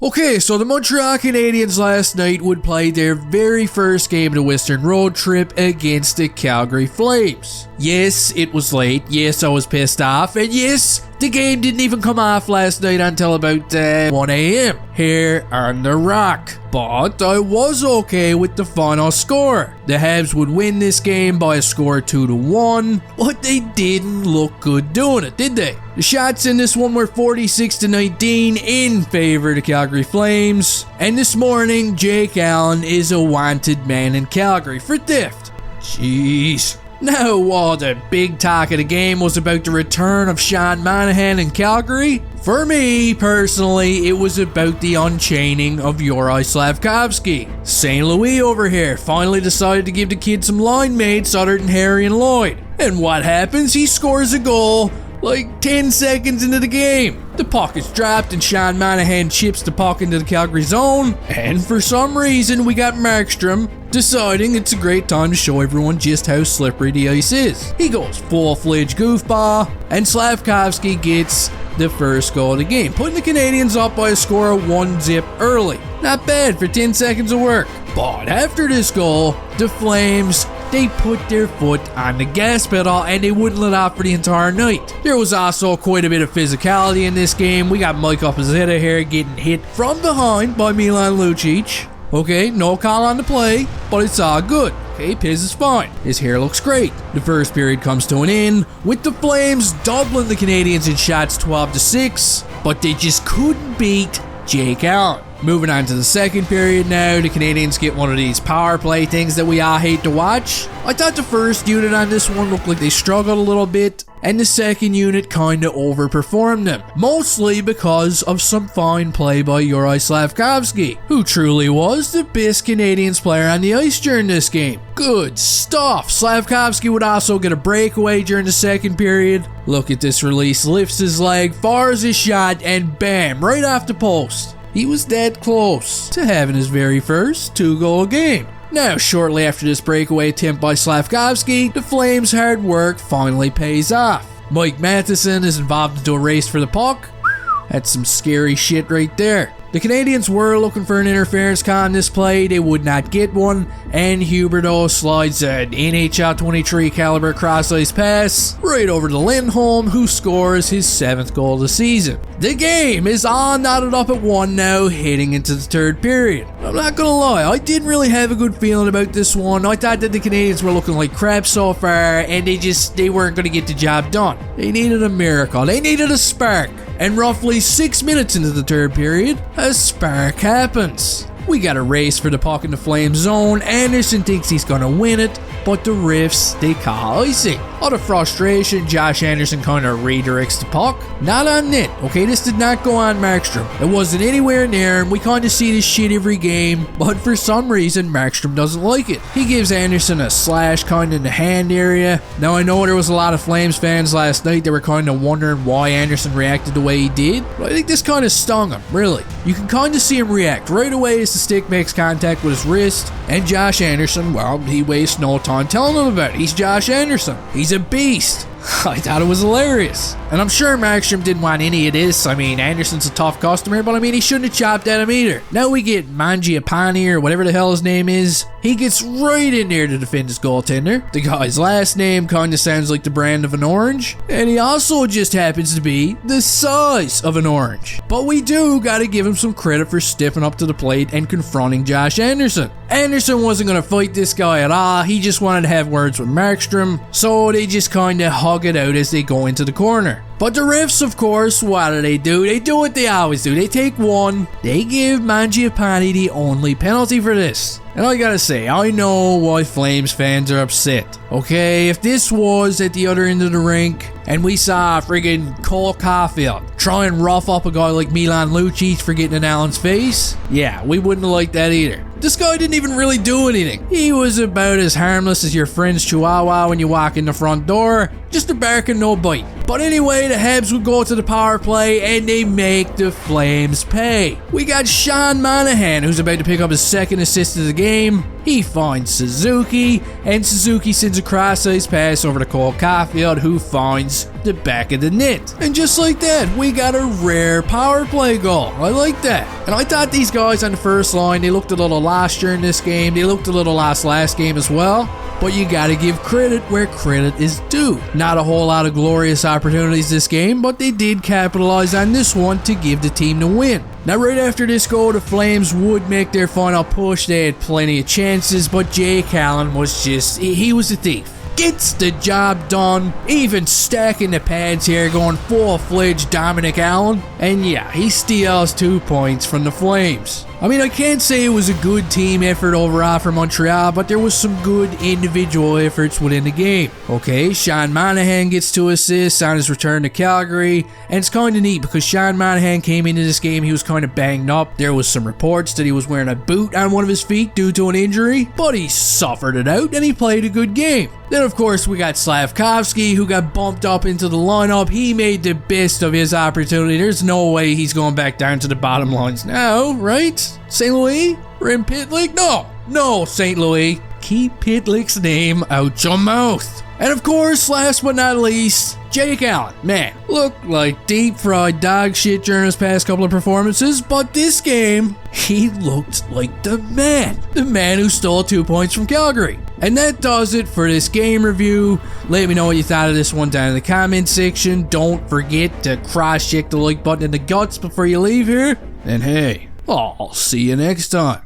Okay, so the Montreal Canadiens last night would play their very first game of the Western Road Trip against the Calgary Flames. Yes, it was late. Yes, I was pissed off. And yes, the game didn't even come off last night until about 1 a.m. here on the Rock. But I was okay with the final score. The Habs would win this game by a score of 2-1, but they didn't look good doing it, did they? The shots in this one were 46-19 in favor of the Calgary Flames, and this morning Jake Allen is a wanted man in Calgary for theft. Jeez. Now, while the big talk of the game was about the return of Sean Monahan in Calgary, for me, personally, it was about the unchaining of Juraj Slafkovsky. St. Louis over here finally decided to give the kid some line mates other than Harry and Lloyd. And what happens? He scores a goal like 10 seconds into the game. The puck is dropped and Sean Monahan chips the puck into the Calgary zone, and for some reason we got Markstrom deciding it's a great time to show everyone just how slippery the ice is. He goes full-fledged goofball, and Slafkovsky gets the first goal of the game, putting the Canadiens up by a score of 1-0 early. Not bad for 10 seconds of work. But after this goal, the Flames, they put their foot on the gas pedal and they wouldn't let off for the entire night. There was also quite a bit of physicality in this game. We got Mike Opposita here getting hit from behind by Milan Lucic. Okay, no call on the play, but it's all good. Okay, Piz is fine. His hair looks great. The first period comes to an end, with the Flames doubling the Canadiens in shots 12-6, but they just couldn't beat Jake Allen. Moving on to the second period now, the Canadiens get one of these power play things that we all hate to watch. I thought the first unit on this one looked like they struggled a little bit, and the second unit kinda overperformed them, mostly because of some fine play by Juraj Slafkovsky, who truly was the best Canadiens player on the ice during this game. Good stuff. Slafkovsky would also get a breakaway during the second period. Look at this release, lifts his leg, fires his shot, and bam, right off the post. He was that close to having his very first 2-goal game. Now, shortly after this breakaway attempt by Slafkovsky, the Flames' hard work finally pays off. Mike Matheson is involved into a race for the puck. That's some scary shit right there. The Canadiens were looking for an interference call on this play. They would not get one, and Huberdeau slides an NHL 23 caliber cross-ice pass right over to Lindholm, who scores his 7th goal of the season. The game is all knotted up at 1 now, heading into the third period. I'm not gonna lie, I didn't really have a good feeling about this one. I thought that the Canadiens were looking like crap so far, and they weren't gonna get the job done. They needed a miracle. They needed a spark. And roughly 6 minutes into the third period, a spark happens. We got a race for the puck in the Flames zone. Anderson thinks he's gonna win it, but the refs, they call icing. Out of frustration, Josh Anderson kinda redirects the puck. Not on net, okay? This did not go on Markstrom. It wasn't anywhere near him. We kinda see this shit every game, but for some reason, Markstrom doesn't like it. He gives Anderson a slash kinda in the hand area. Now, I know there was a lot of Flames fans last night that were kinda wondering why Anderson reacted the way he did, but I think this kinda stung him, really. You can kinda see him react right away as the stick makes contact with his wrist, and Josh Anderson, well, he wastes no time telling him about it. He's Josh Anderson. He's a beast. I thought it was hilarious. And I'm sure Markstrom didn't want any of this. I mean, Anderson's a tough customer, but I mean, he shouldn't have chopped at him either. Now we get Mangiapane, or whatever the hell his name is. He gets right in there to defend his goaltender. The guy's last name kinda sounds like the brand of an orange, and he also just happens to be the size of an orange. But we do gotta give him some credit for stepping up to the plate and confronting Josh Anderson. Anderson wasn't gonna fight this guy at all. He just wanted to have words with Markstrom, so they just kinda hug it out as they go into the corner. But the refs, of course, what do? They do what they always do. They take one. They give Mangiapane the only penalty for this. And I gotta say, I know why Flames fans are upset. Okay, if this was at the other end of the rink and we saw friggin' Cole Caulfield try and rough up a guy like Milan Lucic for getting in Allen's face, yeah, we wouldn't have liked that either. This guy didn't even really do anything. He was about as harmless as your friend's chihuahua when you walk in the front door. Just a bark and no bite. But anyway, the Habs would go to the power play and they make the Flames pay. We got Sean Monahan, who's about to pick up his second assist of the game. He finds Suzuki, and Suzuki sends a cross-ice pass over to Cole Caulfield, who finds the back of the net. And just like that, we got a rare power play goal. I like that. And I thought these guys on the first line, they looked a little lost during this game. They looked a little lost last game as well. But you gotta give credit where credit is due. Not a whole lot of glorious opportunities this game, but they did capitalize on this one to give the team the win. Now right after this goal, the Flames would make their final push. They had plenty of chances, but Jake Allen was he was a thief. Gets the job done, even stacking the pads here, going full-fledged Dominic Allen. And yeah, he steals 2 points from the Flames. I mean, I can't say it was a good team effort overall for Montreal, but there was some good individual efforts within the game. Okay, Sean Monahan gets 2 assists on his return to Calgary, and it's kind of neat because Sean Monahan came into this game, he was kind of banged up. There was some reports that he was wearing a boot on one of his feet due to an injury, but he suffered it out and he played a good game. Then of course we got Slavkovsky, who got bumped up into the lineup. He made the best of his opportunity. There's no way he's going back down to the bottom lines now, right? St. Louis? We're in Pitlick? No, St. Louis. Keep Pitlick's name out your mouth. And of course, last but not least, Jake Allen. Man, looked like deep fried dog shit during his past couple of performances, but this game, he looked like the man who stole 2 points from Calgary. And that does it for this game review. Let me know what you thought of this one down in the comment section. Don't forget to cross-check the like button in the guts before you leave here. And hey, I'll see you next time.